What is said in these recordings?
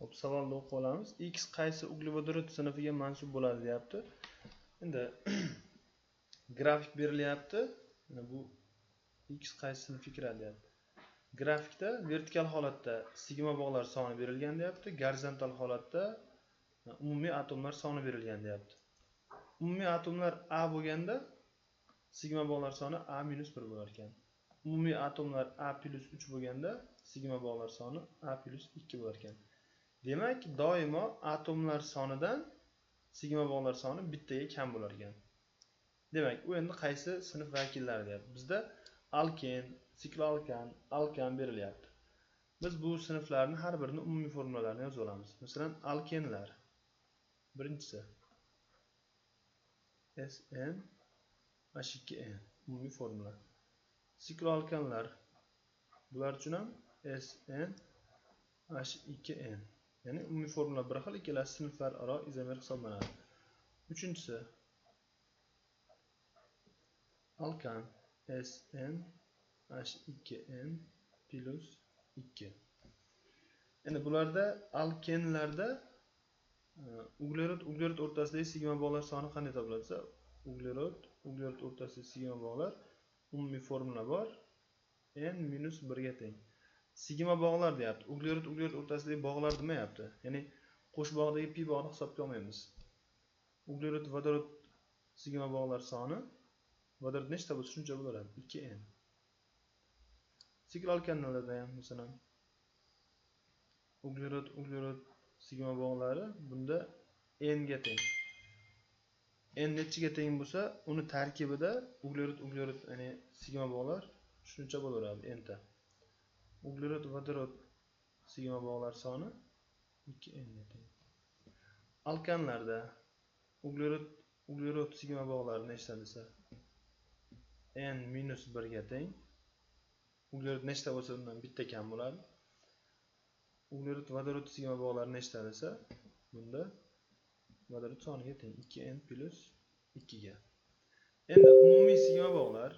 Hop, savolni o'qib olamiz. X qaysi uglevodorod sinfiga mansub bo'ladi deyapti. Endi grafik berilyapti. Mana bu X qaysi sinfga kiradi deyapti. Grafikda vertikal holatda sigma bog'lar soni berilgan deyapti. Gorizontal holatda umumiy atomlar soni berilgan deyapti. Umumiy atomlar A bo'lganda sigma bog'lar soni A-1 bo'lar ekan. Umumiy atomlar A+3 bo'lganda sigma bog'lar soni A+2 bo'lar ekan. Demak, doimo atomlar sonidan sigma bog'lar soni bittaga kam bo'lar ekan. Demak, u endi qaysi sinf vakillari deyapti. Bizda alken, sikloalkan, alkan berilyapti. Biz bu sinflarning har birini umumiy formulalarini yozib olamiz. Masalan, alkenlar. Birinchisi SN H2N umumiy formula. Sikloalkanlar. Bular uchun ham SN H2N. Ya'ni umumiy formula bir xil, ikkalasi sinflar aro izomer hisoblanadi. Uchinchisi alkan SN H2N plus 2. Endi bularda alkenlarda uglerod o'rtasidagi sigma bog'lar soni qanday topiladi? Uglerod o'rtasidagi sigma bog'lar umumiy formula bor. N-1 ga teng. Sigma bog'lar deyapti. Uglerod o'rtasidagi bog'lar demayapti. Ya'ni qo'sh bog'dagi pi bog'ni hisobga olmaymiz. Uglerod vodorod sigma bog'lar soni vodorod nechta bo'lsa shuncha bo'laveradi. 2n. Sikloalkanlarda ham masalan uglerod sigma bog'lari bunda n ga teng. N nechiga teng bo'lsa, uni tarkibida uglerod ya'ni sigma bog'lar shuncha bo'laveradi n ta. Uglerod vodorod sigma bog'lar soni 2n ga teng. Alkanlarda uglerod sigma bog'lari nechta desa n-1 ga teng. Uglerod nechta bo'lsa undan bitta kam bo'ladi. Uglerod vodorod sigma bog'lari nechta desa bunda vodorod soniga teng 2n plus 2 ga. Endi umumiy sigma bog'lar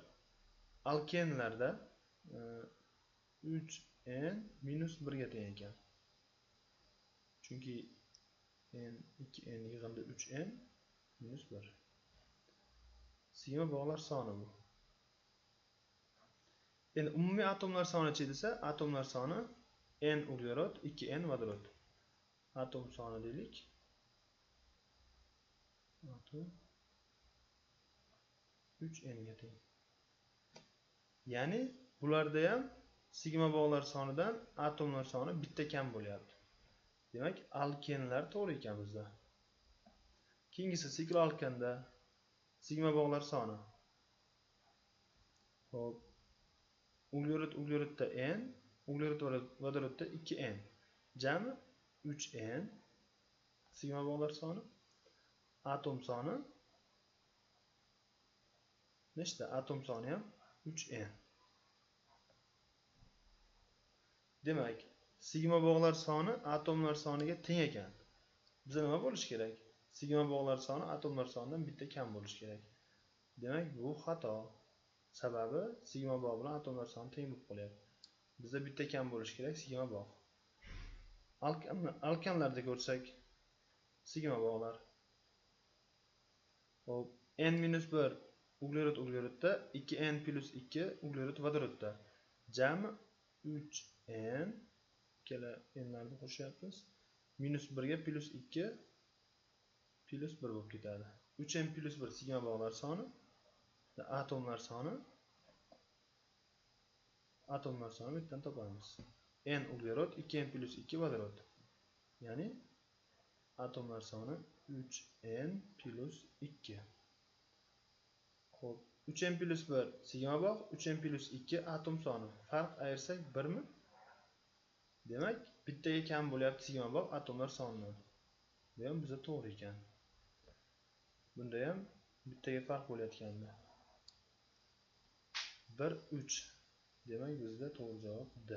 alkenlarda 3n-1 ga teng ekan. Chunki n 2n yig'indi 3n-1. Sigma bog'lar soni bu. Endi umumiy atomlar soni-chi desa, atomlar soni n uglerod, 2n vodorod. Atom soni deylik. Atom 3n ga teng. Ya'ni bularda ham sigma bog'lar sonidan atomlar soni bitta kam bo'lyapti. Demak, alkenlar to'g'ri ekan bizda. Keyingisi sikloalkanda sigma bog'lar soni. Xo'p. Uglerodda n, uglerod vodorodda 2n. Jami 3n sigma bog'lar soni. Atom soni nechta? Atom soni ham 3n. Demak, sigma bog'lar soni atomlar soniga teng ekan. Bizda nima bo'lish kerak? Sigma bog'lar soni atomlar sonidan bitta kam bo'lish kerak. Demak, bu xato. Sababi sigma bog' bilan atomlar soni teng bo'lib qolyapti. Bizda bitta kam bo'lish kerak sigma bog'. Alkanlarda ko'rsak, sigma bog'lar. Hop, n-1 uglerodda, 2n plus 2 uglerod vodorodda. Jami 3n ikkala n'larni qo'shyapmiz. -1 ga plus 2 plus 1 bo'lib ketadi. 3n plus 1 sigma bog'lar soni, atomlar soni bittadan topamiz. N uglerod, 2n plus 2 vodorod. Ya'ni atomlar soni 3n plus 2. Xo'p, 3n plus 1 sigma bog', 3n plus 2 atom soni. Farq ayirsak 1 mi? Demak, bittaga kam bo'lyapti sigma bog' atomlar sonidan. Bu ham bizda to'g'ri ekan. Bunda ham bittaga farq bo'layotgandi. 1 3. Demak, bizda to'g'ri javob D.